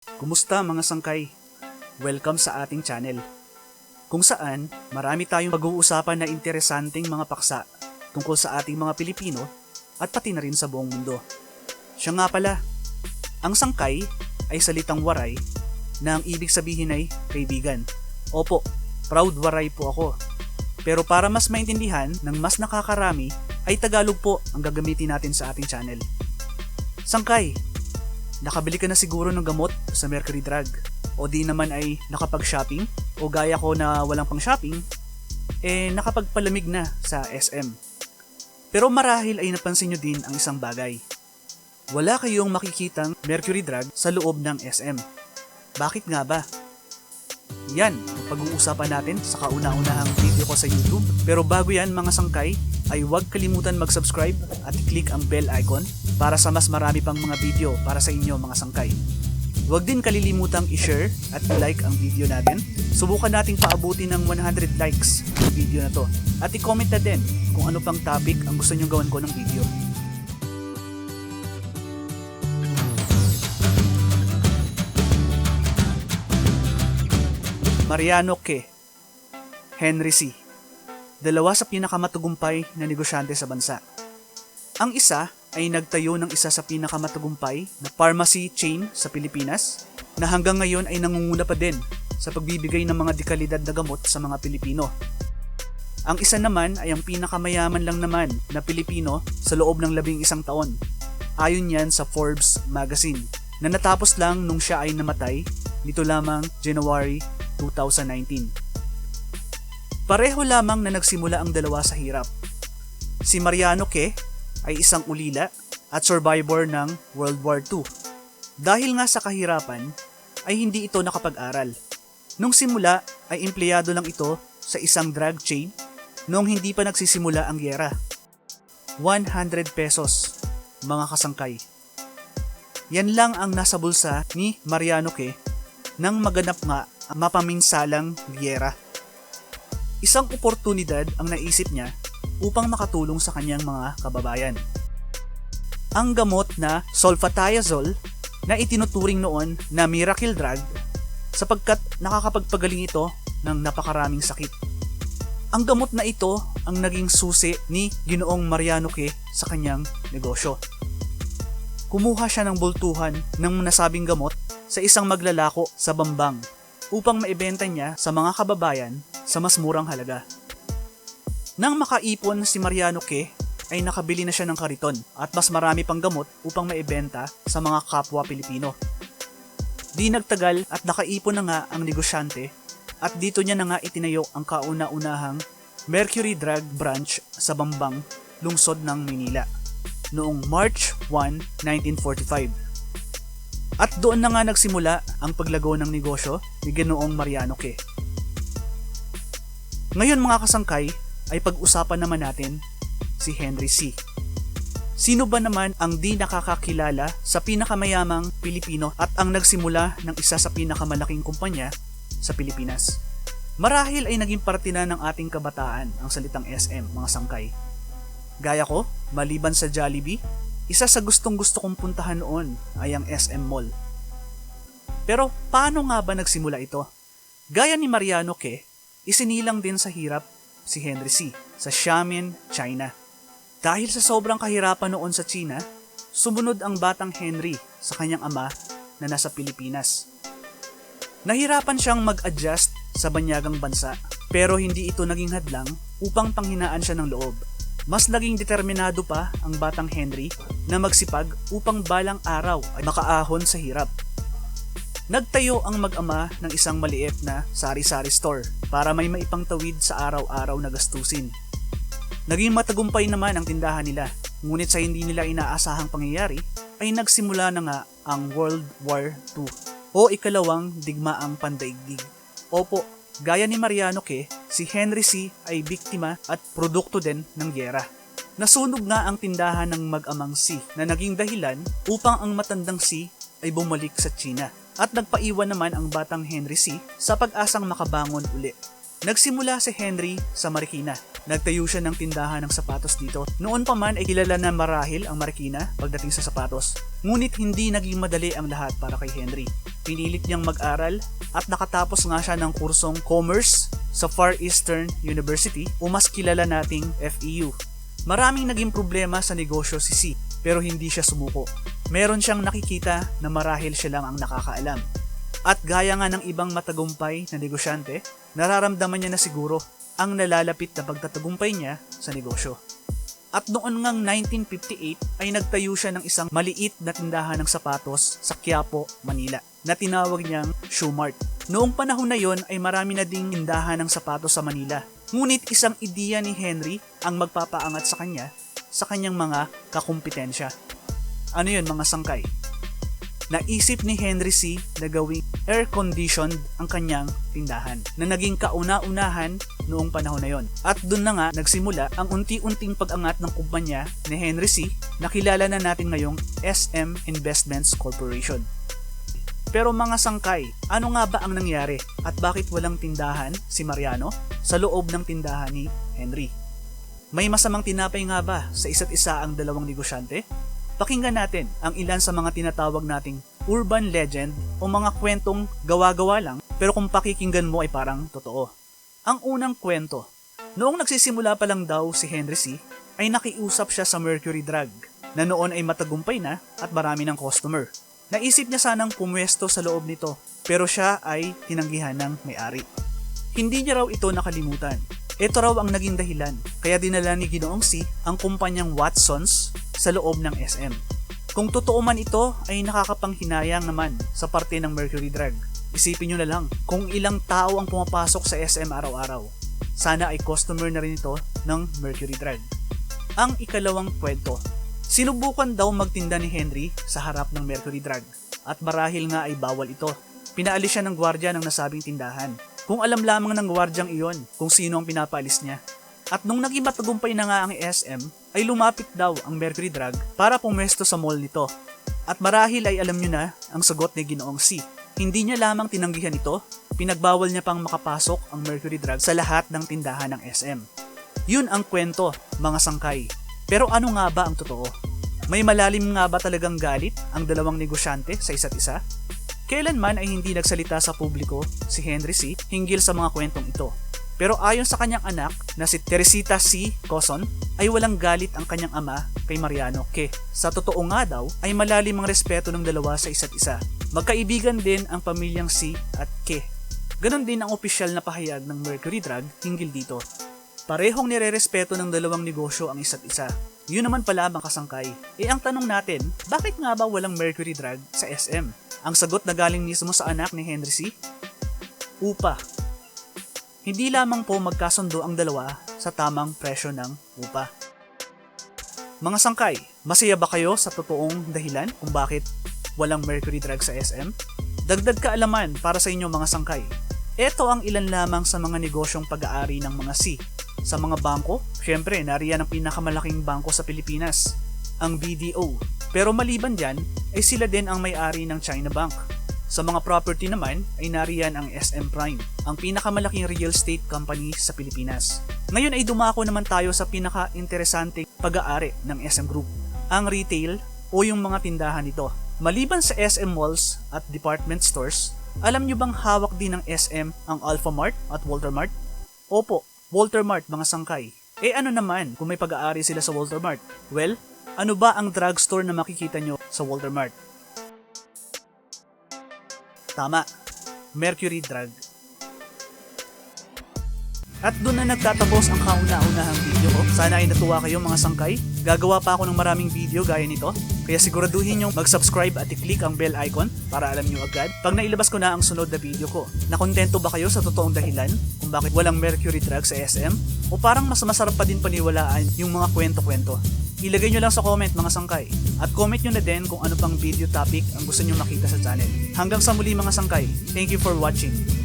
Kumusta mga sangkay? Welcome sa ating channel, kung saan marami tayong pag-uusapan na interesanteng mga paksa tungkol sa ating mga Pilipino at pati na rin sa buong mundo. Siya nga pala, ang sangkay ay salitang waray na ang ibig sabihin ay kaibigan. Opo, proud waray po ako. Pero para mas maintindihan ng mas nakakarami ay Tagalog po ang gagamitin natin sa ating channel. Sangkay, nakabili ka na siguro ng gamot sa Mercury Drug o di naman ay nakapag-shopping o gaya ko na walang pang shopping, nakapagpalamig na sa SM. Pero marahil ay napansin nyo din ang isang bagay. Wala kayong makikitang Mercury Drug sa loob ng SM. Bakit nga ba? Yan, pag-uusapan natin sa kauna-unahang video ko sa YouTube. Pero bago yan mga sangkay, ay huwag kalimutan mag-subscribe at i-click ang bell icon para sa mas marami pang mga video para sa inyo mga sangkay. Huwag din kalilimutang i-share at i-like ang video natin. Subukan nating paabutin ng 100 likes ang video na to. At i-comment na din kung ano pang topic ang gusto nyo gawan ko ng video. Mariano Que, Henry C. Dalawa sa pinakamatagumpay na negosyante sa bansa. Ang isa ay nagtayo ng isa sa pinakamatagumpay na pharmacy chain sa Pilipinas na hanggang ngayon ay nangunguna pa din sa pagbibigay ng mga dekalidad na gamot sa mga Pilipino. Ang isa naman ay ang pinakamayaman lang naman na Pilipino sa loob ng 11 taon. Ayon yan sa Forbes magazine na natapos lang nung siya ay namatay nito lamang January 2019. Pareho lamang na nagsimula ang dalawa sa hirap. Si Mariano Que ay isang ulila at survivor ng World War II. Dahil nga sa kahirapan, ay hindi ito nakapag-aral. Nung simula ay empleyado lang ito sa isang drug chain noong hindi pa nagsisimula ang gyera. 100 pesos, mga kasangkay. Yan lang ang nasa bulsa ni Mariano Que nang maganap nga ang mapaminsalang gyera. Isang oportunidad ang naisip niya upang makatulong sa kanyang mga kababayan. Ang gamot na sulfatiazole na itinuturing noon na miracle drug sapagkat nakakapagpagaling ito ng napakaraming sakit. Ang gamot na ito ang naging susi ni Ginoong Mariano Que sa kanyang negosyo. Kumuha siya ng bultuhan ng nasabing gamot sa isang maglalako sa Bambang upang maibenta niya sa mga kababayan sa mas murang halaga. Nang makaipon si Mariano Que ay nakabili na siya ng kariton at mas marami pang gamot upang maibenta sa mga kapwa Pilipino. Di nagtagal at nakaipon na nga ang negosyante at dito niya na nga itinayo ang kauna-unahang Mercury Drug Branch sa Bambang, lungsod ng Maynila noong March 1, 1945. At doon na nga nagsimula ang paglago ng negosyo ni Ginoong Mariano Que. Ngayon mga kasangkay ay pag-usapan naman natin si Henry C. Sino ba naman ang di nakakakilala sa pinakamayamang Pilipino at ang nagsimula ng isa sa pinakamalaking kumpanya sa Pilipinas? Marahil ay naging parte na ng ating kabataan ang salitang SM, mga sangkay. Gaya ko, maliban sa Jollibee, isa sa gustong-gusto kong puntahan noon ay ang SM Mall. Pero paano nga ba nagsimula ito? Gaya ni Mariano Que, isinilang din sa hirap si Henry C. sa Xiamen, China. Dahil sa sobrang kahirapan noon sa China, sumunod ang batang Henry sa kanyang ama na nasa Pilipinas. Nahirapan siyang mag-adjust sa banyagang bansa, pero hindi ito naging hadlang upang panghinaan siya ng loob. Mas naging determinado pa ang batang Henry na magsipag upang balang araw ay makaahon sa hirap. Nagtayo ang mag-ama ng isang maliit na sari-sari store para may maipangtawid sa araw-araw na gastusin. Naging matagumpay naman ang tindahan nila, ngunit sa hindi nila inaasahang pangyayari ay nagsimula na nga ang World War II o ikalawang digmaang pandaigdig. Opo, gaya ni Mariano Que, si Henry C. ay biktima at produkto din ng gyera. Nasunog nga ang tindahan ng mag-amang C na naging dahilan upang ang matandang C ay bumalik sa China. At nagpaiwan naman ang batang Henry C. sa pag-asang makabangon uli. Nagsimula si Henry sa Marikina Nagtayo siya ng tindahan ng sapatos dito. Noon pa man ay kilala na marahil ang Marikina pagdating sa sapatos. Ngunit hindi naging madali ang lahat para kay Henry. Pinilit niyang mag-aral at nakatapos nga siya ng kursong Commerce sa Far Eastern University o mas kilala nating FEU. Maraming naging problema sa negosyo si C pero hindi siya sumuko. Meron siyang nakikita na marahil siya lang ang nakakaalam. At gaya nga ng ibang matagumpay na negosyante, nararamdaman niya na siguro ang nalalapit na pagtatagumpay niya sa negosyo. At noon ngang 1958 ay nagtayo siya ng isang maliit na tindahan ng sapatos sa Quiapo, Manila na tinawag niyang Shoe Mart. Noong panahon na yon ay marami na ding tindahan ng sapatos sa Manila. Ngunit isang ideya ni Henry ang magpapaangat sa kanyang mga kakumpetensya. Ano yun mga sangkay? Naisip ni Henry C. na gawing air-conditioned ang kanyang tindahan na naging kauna-unahan noong panahon na yon. At doon na nga nagsimula ang unti-unting pag-angat ng kumpanya ni Henry C. na kilala na natin ngayong SM Investments Corporation. Pero mga sangkay, ano nga ba ang nangyari at bakit walang tindahan si Mariano sa loob ng tindahan ni Henry? May masamang tinapay nga ba sa isa't isa ang dalawang negosyante? Pakinggan natin ang ilan sa mga tinatawag nating urban legend o mga kwentong gawa-gawa lang pero kung pakikinggan mo ay parang totoo. Ang unang kwento, noong nagsisimula pa lang daw si Henry C. ay nakiusap siya sa Mercury Drug na noon ay matagumpay na at marami ng customer. Naisip niya sanang pumwesto sa loob nito pero siya ay tinanggihan ng may-ari. Hindi niya raw ito nakalimutan. Ito raw ang naging dahilan kaya dinala ni Ginoong C. ang kumpanyang Watsons sa loob ng SM. Kung totoo man ito ay nakakapanghinayang naman sa parte ng Mercury Drug. Isipin nyo na lang kung ilang tao ang pumapasok sa SM araw-araw. Sana ay customer na rin ito ng Mercury Drug. Ang ikalawang kwento, sinubukan daw magtinda ni Henry sa harap ng Mercury Drug at marahil nga ay bawal ito. Pinaalis siya ng gwardiya ng nasabing tindahan. Kung alam lamang ng gwardyang iyon kung sino ang pinapaalis niya. At nung naging matagumpay na nga ang SM, ay lumapit daw ang Mercury Drug para pumesto sa mall nito. At marahil ay alam nyo na ang sagot ni Ginoong C. Hindi niya lamang tinanggihan ito, pinagbawal niya pang makapasok ang Mercury Drug sa lahat ng tindahan ng SM. Yun ang kwento, mga sangkay. Pero ano nga ba ang totoo? May malalim nga ba talagang galit ang dalawang negosyante sa isa't isa? Kailanman ay hindi nagsalita sa publiko si Henry C. hinggil sa mga kwentong ito. Pero ayon sa kanyang anak na si Teresita C. Coson, ay walang galit ang kanyang ama kay Mariano Ke. Sa totoo nga daw ay malalim ang respeto ng dalawa sa isa't isa. Magkaibigan din ang pamilyang C. at Ke. Ganon din ang opisyal na pahayag ng Mercury Drug hinggil dito. Parehong nirerespeto ng dalawang negosyo ang isa't isa. Yun naman pala mga kasangkay. Ang tanong natin, bakit nga ba walang Mercury Drug sa SM? Ang sagot na galing mismo sa anak ni Henry C. Upa. Hindi lamang po magkasundo ang dalawa sa tamang presyo ng upa. Mga sangkay, masaya ba kayo sa totoong dahilan kung bakit walang Mercury Drug sa SM? Dagdag kaalaman para sa inyo mga sangkay. Ito ang ilan lamang sa mga negosyong pag-aari ng mga C. Sa mga bangko, syempre nariyan ang pinakamalaking bangko sa Pilipinas, ang BDO. Pero maliban dyan, ay sila din ang may-ari ng China Bank. Sa mga property naman ay nariyan ang SM Prime, ang pinakamalaking real estate company sa Pilipinas. Ngayon ay dumako naman tayo sa pinaka-interesante pag-aari ng SM Group, ang retail o yung mga tindahan nito. Maliban sa SM malls at department stores, alam nyo bang hawak din ng SM ang Alpha Mart at Walter Mart? Opo, Walter Mart mga sangkay. Ano naman kung may pag-aari sila sa Walter Mart? Well, ano ba ang drugstore na makikita nyo sa Walter Mart? Tama, Mercury Drug. At doon na nagtatapos ang kauna-unahang video ko. Sana ay natuwa kayo mga sangkay. Gagawa pa ako ng maraming video gaya nito. Kaya siguraduhin nyo mag-subscribe at i-click ang bell icon para alam nyo agad pag nailabas ko na ang sunod na video ko. Nakontento ba kayo sa totoong dahilan kung bakit walang Mercury Drug sa SM? O parang mas masarap pa din paniwalaan yung mga kwento-kwento? Ilagay nyo lang sa comment mga sangkay. At comment nyo na din kung ano pang video topic ang gusto nyo makita sa channel. Hanggang sa muli mga sangkay. Thank you for watching.